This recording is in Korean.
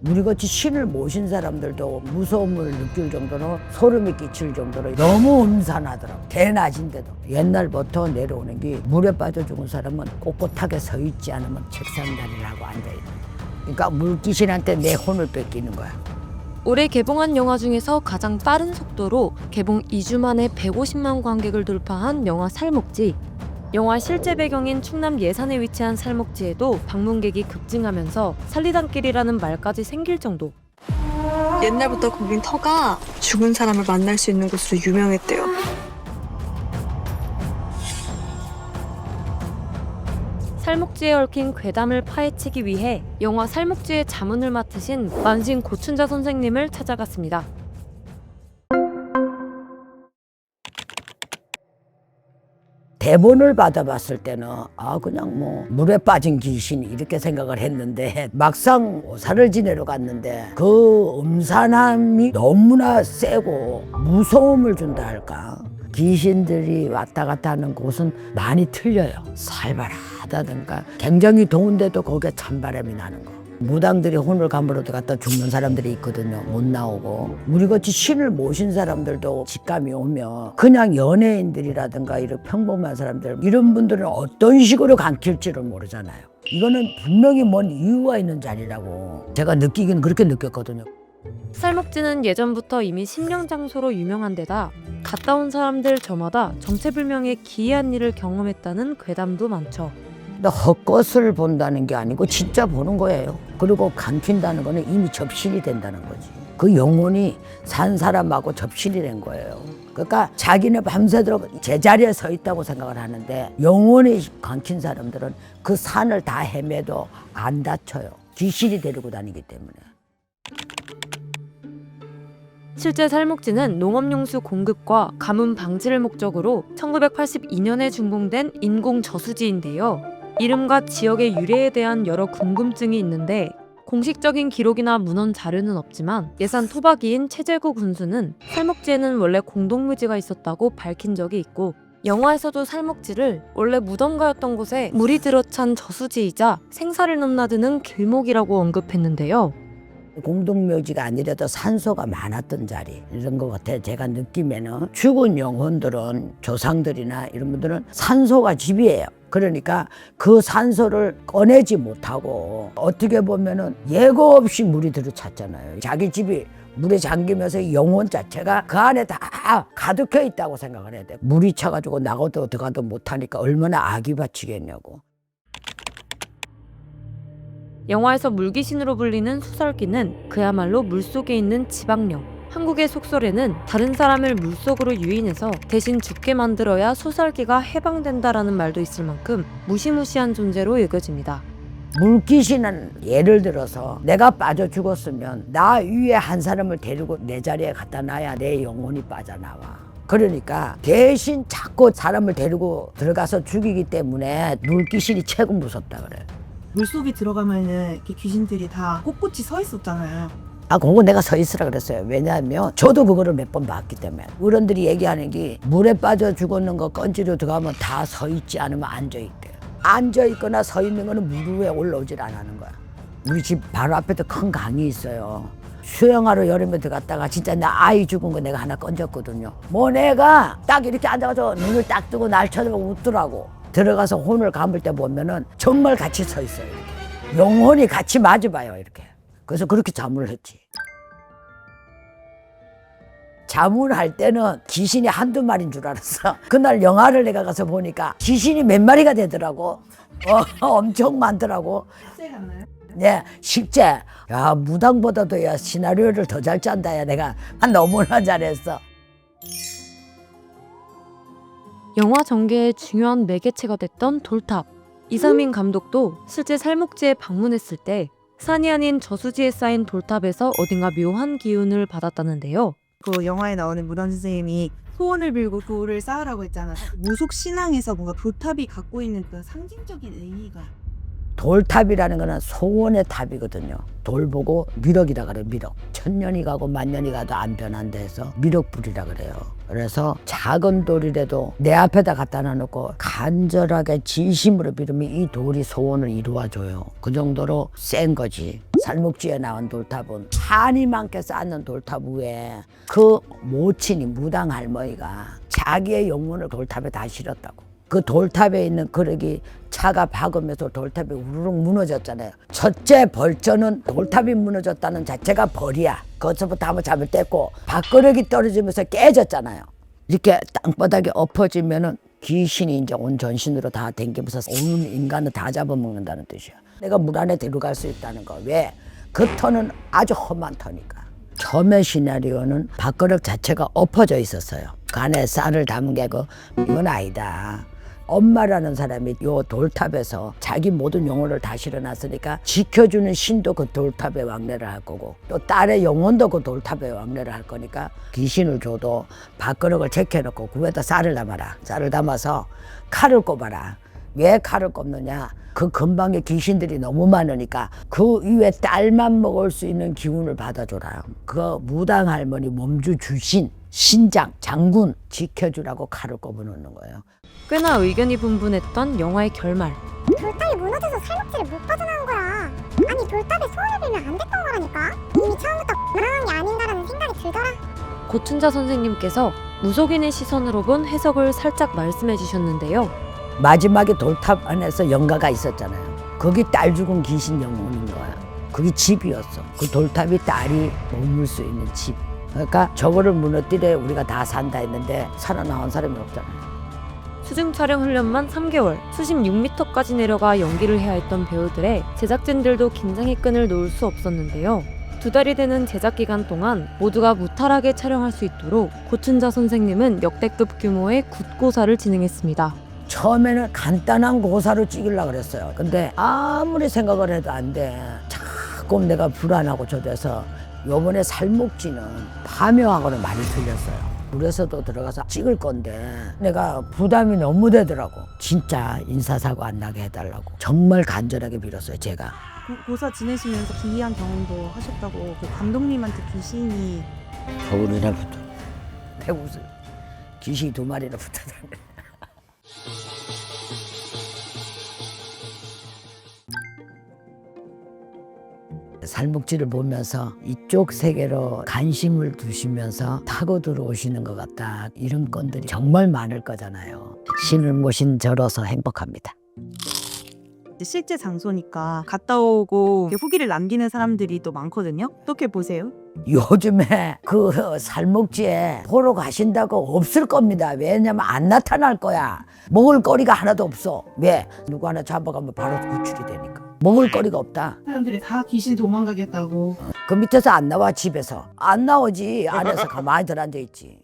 우리같이 신을 모신 사람들도 무서움을 느낄 정도로 소름이 끼칠 정도로 너무 음산하더라고. 대낮인데도. 옛날부터 내려오는 게 물에 빠져 죽은 사람은 꼿꼿하게 서 있지 않으면 책상다리라고 앉아있는 거야. 그러니까 물귀신한테 내 혼을 뺏기는 거야. 올해 개봉한 영화 중에서 가장 빠른 속도로 개봉 2주 만에 150만 관객을 돌파한 영화 살목지. 영화 실제 배경인 충남 예산에 위치한 살목지에도 방문객이 급증하면서 살리단길이라는 말까지 생길 정도. 옛날부터 거긴 터가 죽은 사람을 만날 수 있는 곳으로 유명했대요. 살목지에 얽힌 괴담을 파헤치기 위해 영화 살목지의 자문을 맡으신 만신 고춘자 선생님을 찾아갔습니다. 대본을 받아봤을 때는 그냥 뭐 물에 빠진 귀신 이렇게 생각을 했는데 막상 오사를 지내러 갔는데 그 음산함이 너무나 세고 무서움을 준다 할까. 귀신들이 왔다 갔다 하는 곳은 많이 틀려요. 살벌하다든가 굉장히 더운데도 거기에 찬바람이 나는 거. 무당들이 혼을 감으러 들어갔다 죽는 사람들이 있거든요. 못 나오고. 우리같이 신을 모신 사람들도 직감이 오면 그냥 연예인들이라든가 이런 평범한 사람들 이런 분들은 어떤 식으로 감킬지를 모르잖아요. 이거는 분명히 뭔 이유가 있는 자리라고 제가 느끼기는 그렇게 느꼈거든요. 살목지는 예전부터 이미 신령 장소로 유명한 데다 갔다 온 사람들 저마다 정체불명의 기이한 일을 경험했다는 괴담도 많죠. 근데 헛것을 본다는 게 아니고 진짜 보는 거예요. 그리고 감춘다는 거는 이미 접신이 된다는 거지. 그 영혼이 산 사람하고 접신이 된 거예요. 그러니까 자기는 밤새도록 제자리에 서 있다고 생각을 하는데 영혼이 감춘 사람들은 그 산을 다 헤매도 안 다쳐요. 귀신이 데리고 다니기 때문에. 실제 살목지는 농업용수 공급과 가뭄 방지를 목적으로 1982년에 준공된 인공 저수지인데요. 이름과 지역의 유래에 대한 여러 궁금증이 있는데 공식적인 기록이나 문헌 자료는 없지만 예산 토박이인 최재구 군수는 살목지에는 원래 공동묘지가 있었다고 밝힌 적이 있고 영화에서도 살목지를 원래 무덤가였던 곳에 물이 들어찬 저수지이자 생사를 넘나드는 길목이라고 언급했는데요. 공동묘지가 아니라도 산소가 많았던 자리 이런 것 같아요. 제가 느끼면은 죽은 영혼들은 조상들이나 이런 분들은 산소가 집이에요. 그러니까 그 산소를 꺼내지 못하고 어떻게 보면은 예고 없이 물이 들어찼잖아요. 자기 집이 물에 잠기면서 영혼 자체가 그 안에 다 가득해 있다고 생각을 해야 돼. 물이 차가지고 나가도 들어가도 못하니까 얼마나 악이 바치겠냐고. 영화에서 물귀신으로 불리는 수설기는 그야말로 물속에 있는 지방령. 한국의 속설에는 다른 사람을 물속으로 유인해서 대신 죽게 만들어야 수설기가 해방된다라는 말도 있을 만큼 무시무시한 존재로 여겨집니다. 물귀신은 예를 들어서 내가 빠져 죽었으면 나 위에 한 사람을 데리고 내 자리에 갖다 놔야 내 영혼이 빠져나와. 그러니까 대신 자꾸 사람을 데리고 들어가서 죽이기 때문에 물귀신이 최고 무섭다 그래. 물속에 들어가면은 이렇게 귀신들이 다 꼿꼿이 서 있었잖아요. 그거 내가 서 있으라 그랬어요. 왜냐하면 저도 그거를 몇 번 봤기 때문에. 어른들이 얘기하는 게 물에 빠져 죽었는 거 건지로 들어가면 다 서 있지 않으면 앉아 있대요. 앉아 있거나 서 있는 거는 물 위에 올라오질 안 하는 거야. 우리 집 바로 앞에도 큰 강이 있어요. 수영하러 여름에 들어갔다가 진짜 나 아이 죽은 거 내가 하나 건졌거든요. 뭐 내가 딱 이렇게 앉아가지고 눈을 딱 뜨고 날 쳐다보고 웃더라고. 들어가서 혼을 감을 때 보면은 정말 같이 서 있어요. 이렇게. 영혼이 같이 마주봐요. 이렇게. 그래서 그렇게 자문을 했지. 자문할 때는 귀신이 한두 마리인 줄 알았어. 그날 영화를 내가 가서 보니까 귀신이 몇 마리가 되더라고. 엄청 많더라고. 실제 같나요? 네, 실제. 야, 무당보다도 야 시나리오를 더 잘 짠다. 야, 내가 너무나 잘했어. 영화 전개의 중요한 매개체가 됐던 돌탑. 이상민 감독도 실제 살목지에 방문했을 때 산이 아닌 저수지에 쌓인 돌탑에서 어딘가 묘한 기운을 받았다는데요. 그 영화에 나오는 무당 선생님이 소원을 빌고 돌을 쌓으라고 했잖아요. 무속 신앙에서 뭔가 돌탑이 갖고 있는 그 상징적인 의미가. 돌탑이라는 거는 소원의 탑이거든요. 돌 보고 미륵이라 그래요. 미륵. 천년이 가고 만년이 가도 안 변한다 해서 미륵불이라 그래요. 그래서 작은 돌이라도 내 앞에다 갖다 놔놓고 간절하게 진심으로 빌으면 이 돌이 소원을 이루어줘요. 그 정도로 센 거지. 살목지에 나온 돌탑은 한이 많게 쌓는 돌탑 위에 그 모친이 무당 할머니가 자기의 영혼을 돌탑에 다 실었다고. 그 돌탑에 있는 그릇이 차가 박으면서 돌탑이 우르륵 무너졌잖아요. 첫째 벌전은 돌탑이 무너졌다는 자체가 벌이야. 거기서부터 한번 잠을 뗐고 밥그릇이 떨어지면서 깨졌잖아요. 이렇게 땅바닥에 엎어지면은 귀신이 이제 온 전신으로 다 댕기면서 온 인간을 다 잡아먹는다는 뜻이야. 내가 물 안에 들어갈 수 있다는 거. 왜? 그 터는 아주 험한 터니까. 처음에 시나리오는 밥그릇 자체가 엎어져 있었어요. 그 안에 쌀을 담은 게 이건 아니다. 엄마라는 사람이 요 돌탑에서 자기 모든 영혼을 다 실어놨으니까 지켜주는 신도 그 돌탑에 왕래를 할 거고 또 딸의 영혼도 그 돌탑에 왕래를 할 거니까 귀신을 줘도 밥그릇을 제껴놓고 그 위에다 쌀을 담아라. 쌀을 담아서 칼을 꼽아라. 왜 칼을 꼽느냐? 그 근방에 귀신들이 너무 많으니까 그 위에 딸만 먹을 수 있는 기운을 받아줘라. 그 무당 할머니 몸주 주신 신장, 장군 지켜주라고 칼을 꼽아놓는 거예요. 꽤나 의견이 분분했던 영화의 결말. 돌탑이 무너져서 살목지를 못 빠져나온 거야. 아니 돌탑에 소원을 빌면 안 됐던 거라니까. 이미 처음부터 불안한 게 아닌가라는 생각이 들더라. 고춘자 선생님께서 무속인의 시선으로 본 해석을 살짝 말씀해 주셨는데요. 마지막에 돌탑 안에서 영가가 있었잖아요. 거기 딸 죽은 귀신 영혼인 거야. 그게 집이었어. 그 돌탑이 딸이 머물 수 있는 집. 그러니까 저거를 무너뜨려 우리가 다 산다 했는데 살아나온 사람이 없잖아요. 수중 촬영 훈련만 3개월, 수심 6m까지 내려가 연기를 해야 했던 배우들의 제작진들도 긴장의 끈을 놓을 수 없었는데요. 2달이 되는 제작 기간 동안 모두가 무탈하게 촬영할 수 있도록 고춘자 선생님은 역대급 규모의 굿고사를 진행했습니다. 처음에는 간단한 고사로 찍으려고 그랬어요. 근데 아무리 생각을 해도 안 돼. 자꾸 내가 불안하고 저래서 요번에 살목지는 파묘하고는 많이 틀렸어요. 물에서도 들어가서 찍을 건데 내가 부담이 너무 되더라고. 진짜 인사사고 안 나게 해달라고 정말 간절하게 빌었어요. 제가 고사 지내시면서 기이한 경험도 하셨다고 그 감독님한테 귀신이 겨울이나 붙어. 내 무슨 귀신이 2마리나 붙어다네. 살목지를 보면서 이쪽 세계로 관심을 두시면서 타고 들어오시는 것 같다. 이런 건들이 정말 많을 거잖아요. 신을 모신 저로서 행복합니다. 이제 실제 장소니까 갔다 오고 후기를 남기는 사람들이 또 많거든요. 어떻게 보세요? 요즘에 그 살목지에 보러 가신다고 없을 겁니다. 왜냐면 안 나타날 거야. 먹을 거리가 하나도 없어. 왜? 누구 하나 잡아가면 바로 구출이 되니까. 먹을 거리가 없다. 사람들이 다 귀신 도망가겠다고. 그 밑에서 안 나와. 집에서 안 나오지. 안에서 가만히 들어앉아 있지.